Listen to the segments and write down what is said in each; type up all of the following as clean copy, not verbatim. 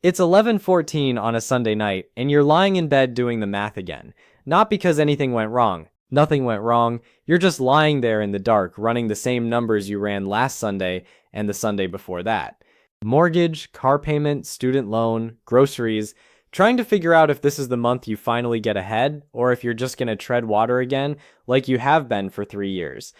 It's 11:14 on a Sunday night, and you're lying in bed doing the math again. Not because anything went wrong. Nothing went wrong. You're just lying there in the dark, running the same numbers you ran last Sunday and the Sunday before that. Mortgage, car payment, student loan, groceries, trying to figure out if this is the month you finally get ahead, or if you're just going to tread water again, like you have been for 3 years.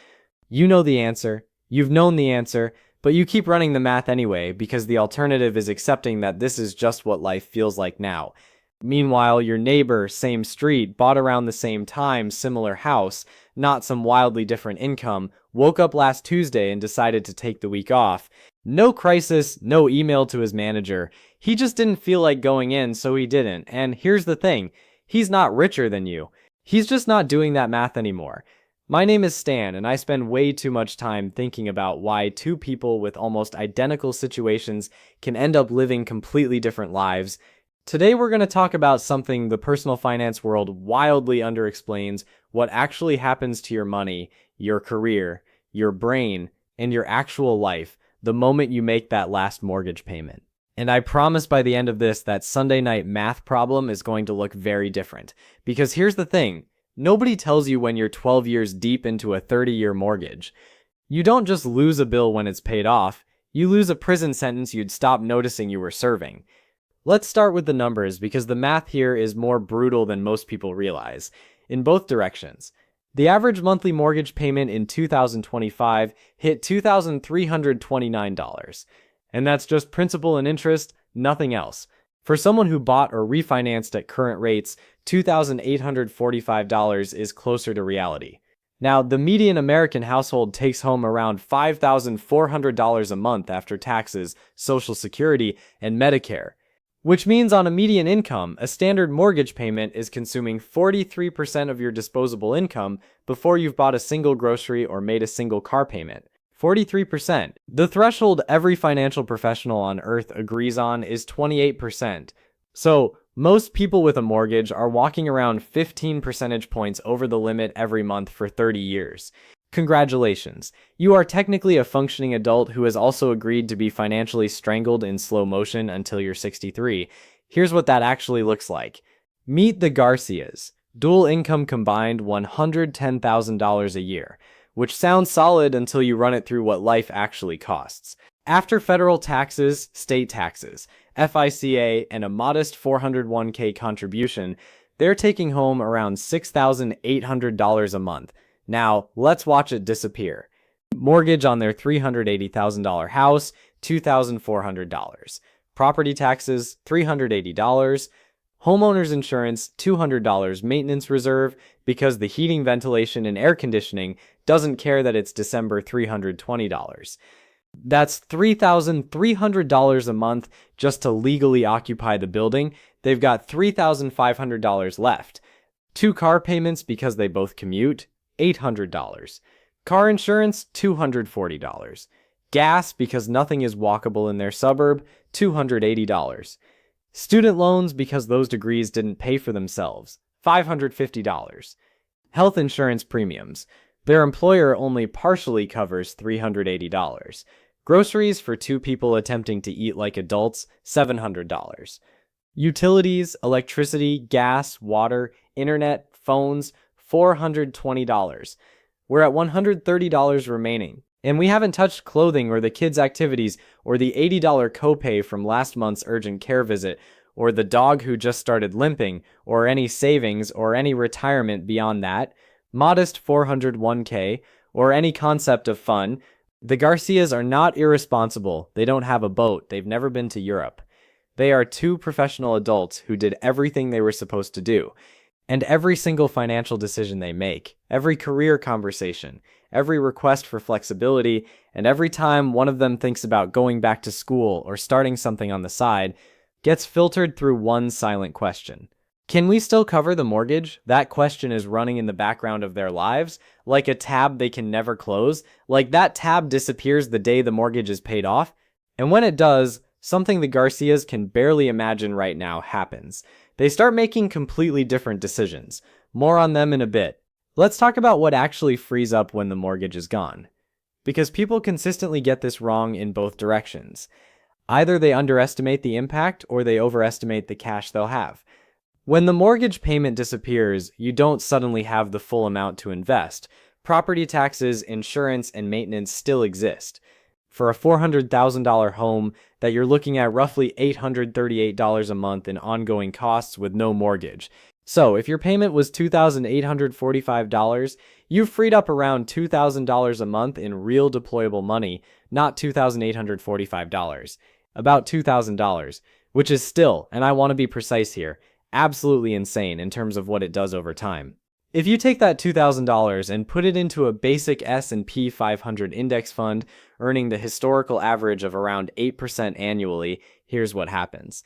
You know the answer. You've known the answer. But you keep running the math anyway because the alternative is accepting that this is just what life feels like now. Meanwhile, your neighbor, same street, bought around the same time, similar house, not some wildly different income, woke up last Tuesday and decided to take the week off. No crisis, no email to his manager. He just didn't feel like going in, so he didn't. And here's the thing, he's not richer than you. He's just not doing that math anymore. My name is Stan, and I spend way too much time thinking about why two people with almost identical situations can end up living completely different lives. Today we're going to talk about something the personal finance world wildly underexplains: what actually happens to your money, your career, your brain, and your actual life the moment you make that last mortgage payment. And I promise by the end of this that Sunday night math problem is going to look very different. Because here's the thing. Nobody tells you when you're 12 years deep into a 30-year mortgage. You don't just lose a bill when it's paid off, you lose a prison sentence you'd stop noticing you were serving. Let's start with the numbers because the math here is more brutal than most people realize, in both directions. The average monthly mortgage payment in 2025 hit $2,329. And that's just principal and interest, nothing else. For someone who bought or refinanced at current rates, $2,845 is closer to reality. Now, the median American household takes home around $5,400 a month after taxes, Social Security, and Medicare, which means on a median income, a standard mortgage payment is consuming 43% of your disposable income before you've bought a single grocery or made a single car payment. 43%. The threshold every financial professional on earth agrees on is 28%. So, most people with a mortgage are walking around 15 percentage points over the limit every month for 30 years. Congratulations. You are technically a functioning adult who has also agreed to be financially strangled in slow motion until you're 63. Here's what that actually looks like. Meet the Garcias. Dual income combined $110,000 a year, which sounds solid until you run it through what life actually costs. After federal taxes, state taxes, FICA, and a modest 401k contribution, they're taking home around $6,800 a month. Now, let's watch it disappear. Mortgage on their $380,000 house, $2,400. Property taxes, $380. Homeowner's insurance, $200. Maintenance reserve, because the heating, ventilation, and air conditioning doesn't care that it's December, $320. That's $3,300 a month just to legally occupy the building. They've got $3,500 left. 2 car payments because they both commute, $800. Car insurance, $240. Gas because nothing is walkable in their suburb, $280. Student loans because those degrees didn't pay for themselves, $550. Health insurance premiums. Their employer only partially covers $380. Groceries for 2 people attempting to eat like adults, $700. Utilities, electricity, gas, water, internet, phones, $420. We're at $130 remaining. And we haven't touched clothing or the kids' activities or the $80 copay from last month's urgent care visit or the dog who just started limping or any savings or any retirement beyond that, modest 401k, or any concept of fun. The Garcias are not irresponsible. They don't have a boat. They've never been to Europe. They are 2 professional adults who did everything they were supposed to do. And every single financial decision they make, every career conversation, every request for flexibility, and every time one of them thinks about going back to school or starting something on the side, gets filtered through one silent question. Can we still cover the mortgage? That question is running in the background of their lives, like a tab they can never close, like that tab disappears the day the mortgage is paid off. And when it does, something the Garcias can barely imagine right now happens. They start making completely different decisions. More on them in a bit. Let's talk about what actually frees up when the mortgage is gone. Because people consistently get this wrong in both directions. Either they underestimate the impact or they overestimate the cash they'll have. When the mortgage payment disappears, you don't suddenly have the full amount to invest. Property taxes, insurance, and maintenance still exist. For a $400,000 home that you're looking at roughly $838 a month in ongoing costs with no mortgage. So if your payment was $2,845, you've freed up around $2,000 a month in real deployable money, not $2,845. About $2,000, which is still, and I want to be precise here, absolutely insane in terms of what it does over time. If you take that $2,000 and put it into a basic S&P 500 index fund, earning the historical average of around 8% annually, here's what happens.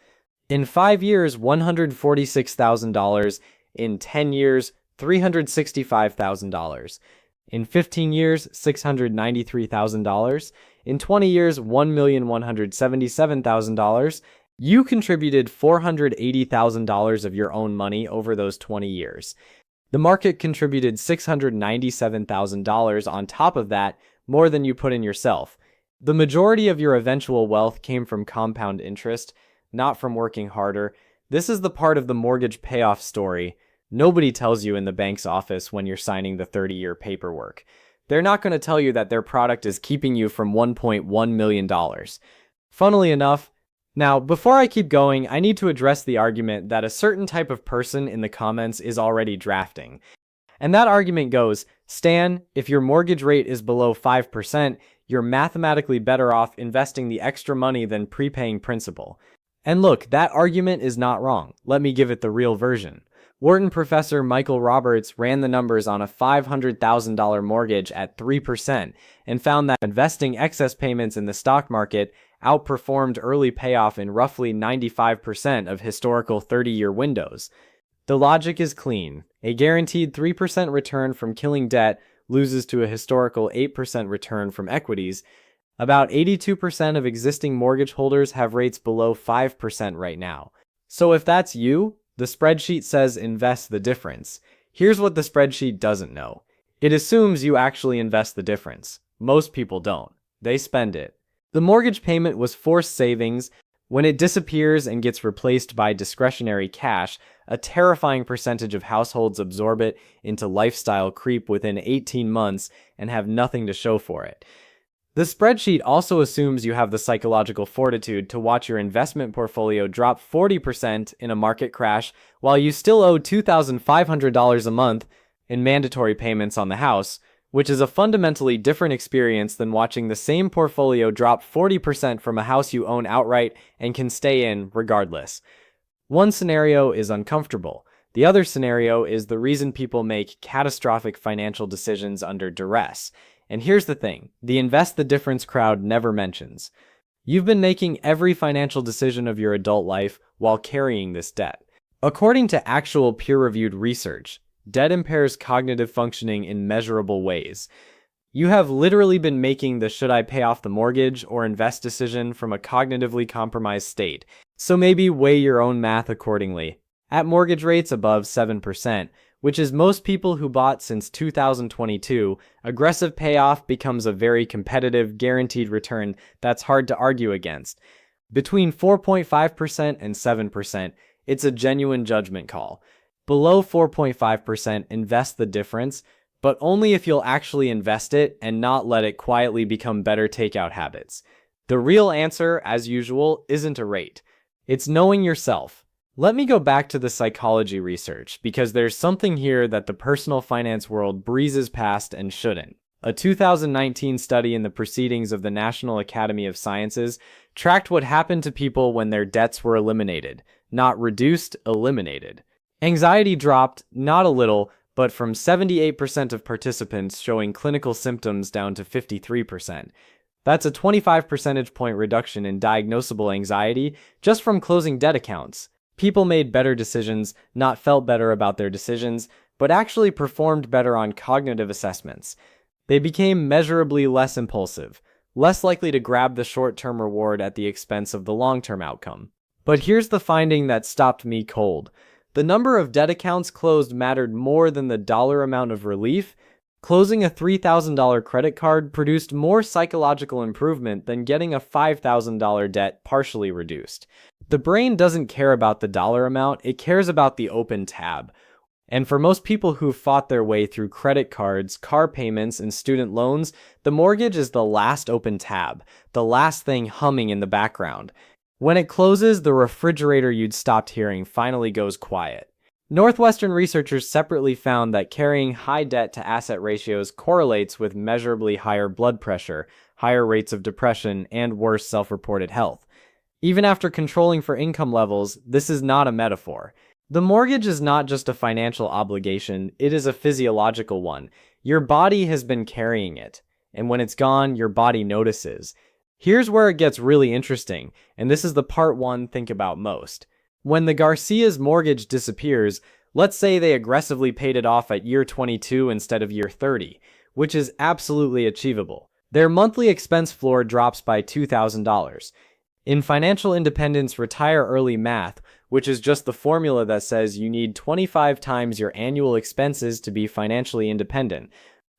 In 5 years, $146,000. In 10 years, $365,000. In 15 years, $693,000. In 20 years, $1,177,000. You contributed $480,000 of your own money over those 20 years. The market contributed $697,000 on top of that, more than you put in yourself. The majority of your eventual wealth came from compound interest, not from working harder. This is the part of the mortgage payoff story nobody tells you in the bank's office when you're signing the 30-year paperwork. They're not going to tell you that their product is keeping you from $1.1 million. Funnily enough, now, before I keep going, I need to address the argument that a certain type of person in the comments is already drafting. And that argument goes, Stan, if your mortgage rate is below 5%, you're mathematically better off investing the extra money than prepaying principal. And look, that argument is not wrong. Let me give it the real version. Wharton professor Michael Roberts ran the numbers on a $500,000 mortgage at 3% and found that investing excess payments in the stock market outperformed early payoff in roughly 95% of historical 30-year windows. The logic is clean. A guaranteed 3% return from killing debt loses to a historical 8% return from equities. About 82% of existing mortgage holders have rates below 5% right now. So if that's you, the spreadsheet says invest the difference. Here's what the spreadsheet doesn't know. It assumes you actually invest the difference. Most people don't. They spend it. The mortgage payment was forced savings. When it disappears and gets replaced by discretionary cash, a terrifying percentage of households absorb it into lifestyle creep within 18 months and have nothing to show for it. The spreadsheet also assumes you have the psychological fortitude to watch your investment portfolio drop 40% in a market crash while you still owe $2,500 a month in mandatory payments on the house, which is a fundamentally different experience than watching the same portfolio drop 40% from a house you own outright and can stay in regardless. One scenario is uncomfortable. The other scenario is the reason people make catastrophic financial decisions under duress. And here's the thing, the invest the difference crowd never mentions. You've been making every financial decision of your adult life while carrying this debt. According to actual peer-reviewed research, debt impairs cognitive functioning in measurable ways. You have literally been making the should I pay off the mortgage or invest decision from a cognitively compromised state, so maybe weigh your own math accordingly. At mortgage rates above 7%, which is most people who bought since 2022, aggressive payoff becomes a very competitive, guaranteed return that's hard to argue against. Between 4.5% and 7%, it's a genuine judgment call. Below 4.5%, invest the difference, but only if you'll actually invest it and not let it quietly become better takeout habits. The real answer, as usual, isn't a rate. It's knowing yourself. Let me go back to the psychology research, because there's something here that the personal finance world breezes past and shouldn't. A 2019 study in the Proceedings of the National Academy of Sciences tracked what happened to people when their debts were eliminated, not reduced, eliminated. Anxiety dropped, not a little, but from 78% of participants showing clinical symptoms down to 53%. That's a 25 percentage point reduction in diagnosable anxiety just from closing debt accounts. People made better decisions, not felt better about their decisions, but actually performed better on cognitive assessments. They became measurably less impulsive, less likely to grab the short-term reward at the expense of the long-term outcome. But here's the finding that stopped me cold. The number of debt accounts closed mattered more than the dollar amount of relief. Closing a $3,000 credit card produced more psychological improvement than getting a $5,000 debt partially reduced. The brain doesn't care about the dollar amount, it cares about the open tab. And for most people who've fought their way through credit cards, car payments, and student loans, the mortgage is the last open tab, the last thing humming in the background. When it closes, the refrigerator you'd stopped hearing finally goes quiet. Northwestern researchers separately found that carrying high debt-to-asset ratios correlates with measurably higher blood pressure, higher rates of depression, and worse self-reported health. Even after controlling for income levels, this is not a metaphor. The mortgage is not just a financial obligation, it is a physiological one. Your body has been carrying it, and when it's gone, your body notices. Here's where it gets really interesting, and this is the part one think about most. When the Garcia's mortgage disappears, let's say they aggressively paid it off at year 22 instead of year 30, which is absolutely achievable. Their monthly expense floor drops by $2,000. In Financial Independence Retire Early math, which is just the formula that says you need 25 times your annual expenses to be financially independent,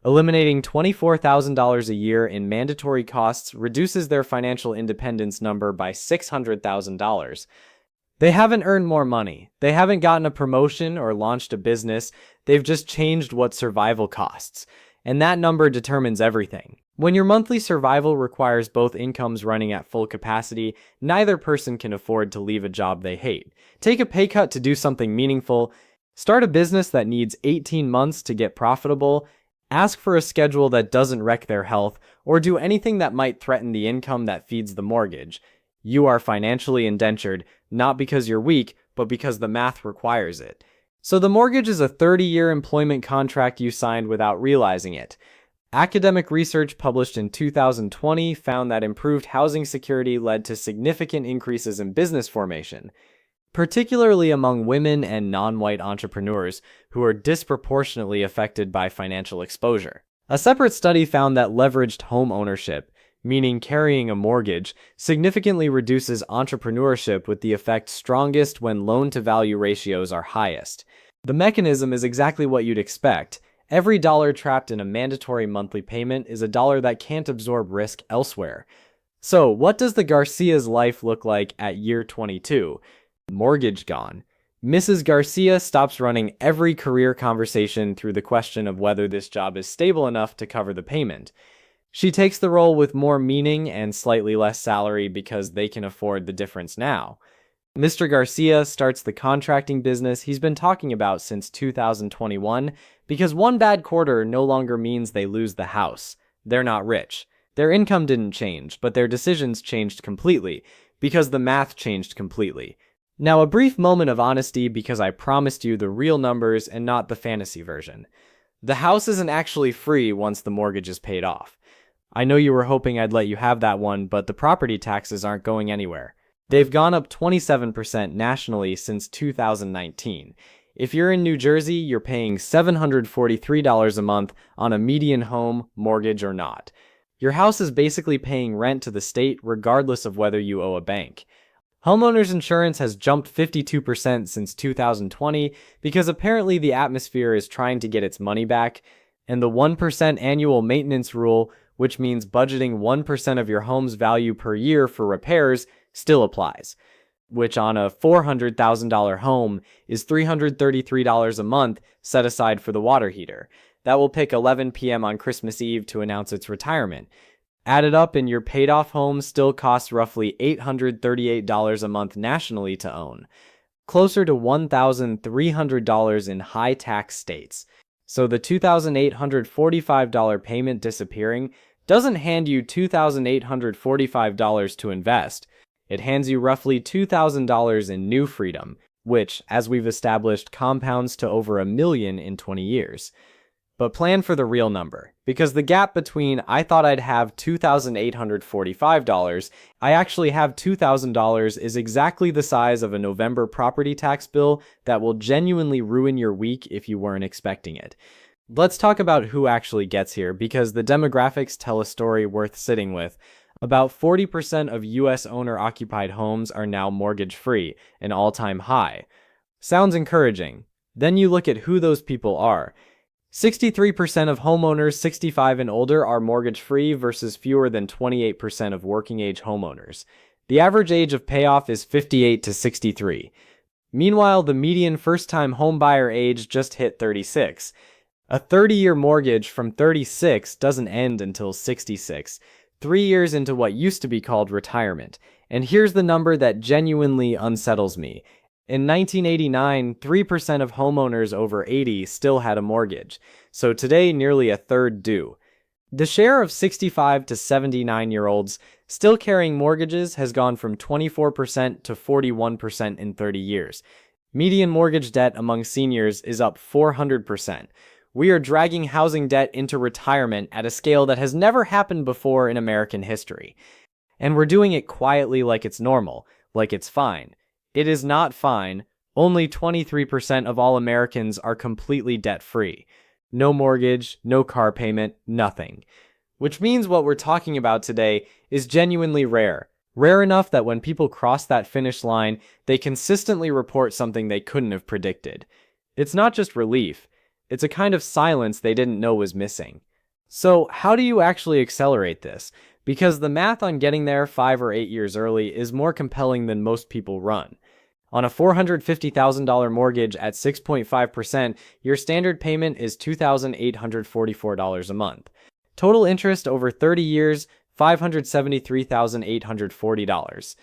eliminating $24,000 a year in mandatory costs reduces their financial independence number by $600,000. They haven't earned more money. They haven't gotten a promotion or launched a business. They've just changed what survival costs. And that number determines everything. When your monthly survival requires both incomes running at full capacity, neither person can afford to leave a job they hate. Take a pay cut to do something meaningful. Start a business that needs 18 months to get profitable. Ask for a schedule that doesn't wreck their health, or do anything that might threaten the income that feeds the mortgage. You are financially indentured, not because you're weak, but because the math requires it. So the mortgage is a 30-year employment contract you signed without realizing it. Academic research published in 2020 found that improved housing security led to significant increases in business formation, particularly among women and non-white entrepreneurs who are disproportionately affected by financial exposure. A separate study found that leveraged home ownership, meaning carrying a mortgage, significantly reduces entrepreneurship with the effect strongest when loan-to-value ratios are highest. The mechanism is exactly what you'd expect. Every dollar trapped in a mandatory monthly payment is a dollar that can't absorb risk elsewhere. So, what does the Garcia's life look like at year 22? Mortgage gone. Mrs. Garcia stops running every career conversation through the question of whether this job is stable enough to cover the payment. She takes the role with more meaning and slightly less salary because they can afford the difference now. Mr. Garcia starts the contracting business he's been talking about since 2021 because one bad quarter no longer means they lose the house. They're not rich. Their income didn't change, but their decisions changed completely because the math changed completely. Now, a brief moment of honesty because I promised you the real numbers and not the fantasy version. The house isn't actually free once the mortgage is paid off. I know you were hoping I'd let you have that one, but the property taxes aren't going anywhere. They've gone up 27% nationally since 2019. If you're in New Jersey, you're paying $743 a month on a median home, mortgage or not. Your house is basically paying rent to the state regardless of whether you owe a bank. Homeowners insurance has jumped 52% since 2020 because apparently the atmosphere is trying to get its money back, and the 1% annual maintenance rule, which means budgeting 1% of your home's value per year for repairs, still applies, which on a $400,000 home is $333 a month set aside for the water heater. That will pick 11 p.m. on Christmas Eve to announce its retirement. Added up, and your paid-off home still costs roughly $838 a month nationally to own, closer to $1,300 in high-tax states. So the $2,845 payment disappearing doesn't hand you $2,845 to invest. It hands you roughly $2,000 in new freedom, which, as we've established, compounds to over $1 million in 20 years. But plan for the real number, because the gap between I thought I'd have $2,845, I actually have $2,000 is exactly the size of a November property tax bill that will genuinely ruin your week if you weren't expecting it. Let's talk about who actually gets here, because the demographics tell a story worth sitting with. About 40% of U.S. owner-occupied homes are now mortgage-free, an all-time high. Sounds encouraging. Then you look at who those people are. 63% of homeowners 65 and older are mortgage-free versus fewer than 28% of working-age homeowners. The average age of payoff is 58 to 63. Meanwhile, the median first-time homebuyer age just hit 36. A 30-year mortgage from 36 doesn't end until 66, 3 years into what used to be called retirement. And here's the number that genuinely unsettles me. In 1989, 3% of homeowners over 80 still had a mortgage, so today nearly a third do. The share of 65 to 79-year-olds still carrying mortgages has gone from 24% to 41% in 30 years. Median mortgage debt among seniors is up 400%. We are dragging housing debt into retirement at a scale that has never happened before in American history. And we're doing it quietly like it's normal, like it's fine. It is not fine. Only 23% of all Americans are completely debt-free. No mortgage, no car payment, nothing. Which means what we're talking about today is genuinely rare. Rare enough that when people cross that finish line, they consistently report something they couldn't have predicted. It's not just relief. It's a kind of silence they didn't know was missing. So how do you actually accelerate this? Because the math on getting there 5 or 8 years early is more compelling than most people run. On a $450,000 mortgage at 6.5%, your standard payment is $2,844 a month. Total interest over 30 years, $573,840.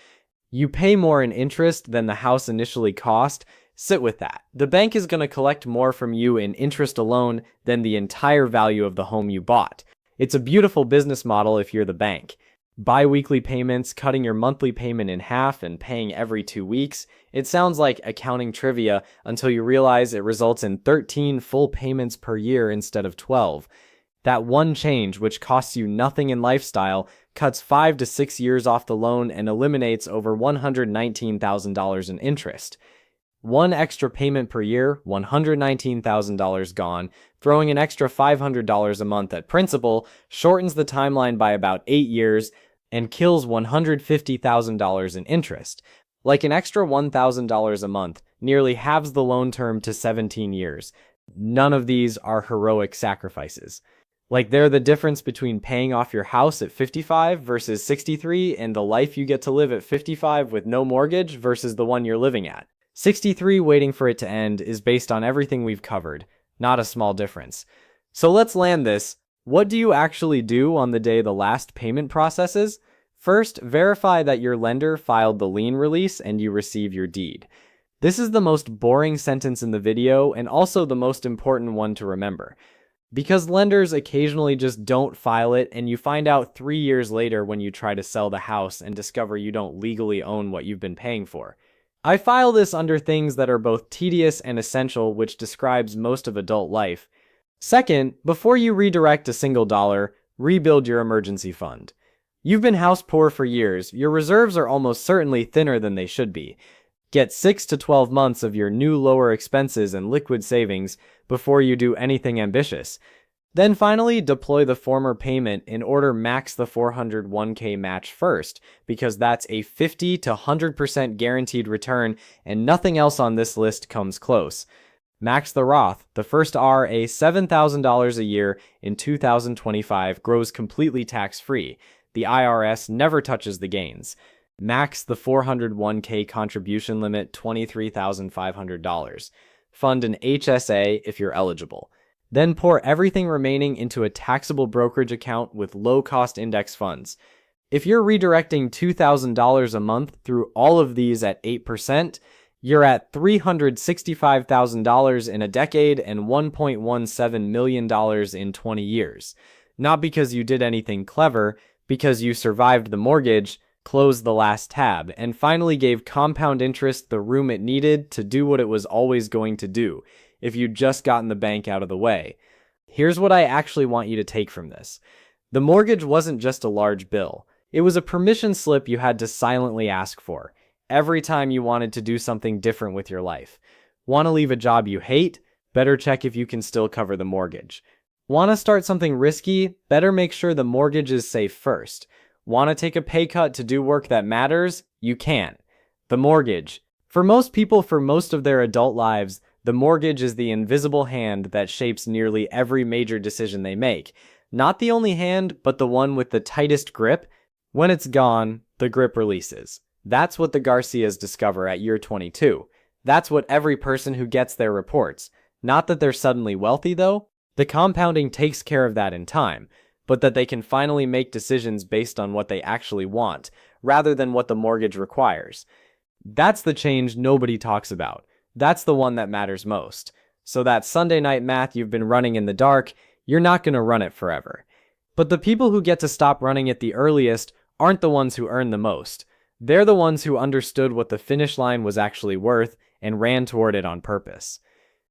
You pay more in interest than the house initially cost. Sit with that. The bank is going to collect more from you in interest alone than the entire value of the home you bought. It's a beautiful business model if you're the bank. Biweekly payments, cutting your monthly payment in half and paying every 2 weeks. It sounds like accounting trivia until you realize it results in 13 full payments per year instead of 12. That one change, which costs you nothing in lifestyle, cuts 5 to 6 years off the loan and eliminates over $119,000 in interest. One extra payment per year, $119,000 gone. Throwing an extra $500 a month at principal shortens the timeline by about 8 years and kills $150,000 in interest. Like an extra $1,000 a month nearly halves the loan term to 17 years. None of these are heroic sacrifices. Like they're the difference between paying off your house at 55 versus 63 and the life you get to live at 55 with no mortgage versus the one you're living at. 63 waiting for it to end is based on everything we've covered, not a small difference. So let's land this. What do you actually do on the day the last payment processes? First, verify that your lender filed the lien release and you receive your deed. This is the most boring sentence in the video and also the most important one to remember. Because lenders occasionally just don't file it and you find out 3 years later when you try to sell the house and discover you don't legally own what you've been paying for. I file this under things that are both tedious and essential, which describes most of adult life. Second, before you redirect a single dollar, rebuild your emergency fund. You've been house poor for years. Your reserves are almost certainly thinner than they should be. Get 6 to 12 months of your new lower expenses and liquid savings before you do anything ambitious. Then finally, deploy the former payment in order max the 401k match first, because that's a 50 to 100% guaranteed return and nothing else on this list comes close. Max the Roth, the first RA $7,000 a year in 2025 grows completely tax-free. The IRS never touches the gains. Max the 401k contribution limit $23,500. Fund an HSA if you're eligible. Then pour everything remaining into a taxable brokerage account with low-cost index funds. If you're redirecting $2,000 a month through all of these at 8%, you're at $365,000 in a decade and $1.17 million in 20 years. Not because you did anything clever, because you survived the mortgage, closed the last tab, and finally gave compound interest the room it needed to do what it was always going to do, if you'd just gotten the bank out of the way. Here's what I actually want you to take from this. The mortgage wasn't just a large bill. It was a permission slip you had to silently ask for every time you wanted to do something different with your life. Want to leave a job you hate? Better check if you can still cover the mortgage. Want to start something risky? Better make sure the mortgage is safe first. Want to take a pay cut to do work that matters? You can't. The mortgage. For most people, for most of their adult lives, The mortgage is the invisible hand that shapes nearly every major decision they make. Not the only hand, but the one with the tightest grip. When it's gone, the grip releases. That's what the Garcias discover at year 22. That's what every person who gets their reports. Not that they're suddenly wealthy, though. The compounding takes care of that in time, but that they can finally make decisions based on what they actually want, rather than what the mortgage requires. That's the change nobody talks about. That's the one that matters most. So that Sunday night math you've been running in the dark, you're not going to run it forever. But the people who get to stop running it the earliest aren't the ones who earn the most. They're the ones who understood what the finish line was actually worth and ran toward it on purpose.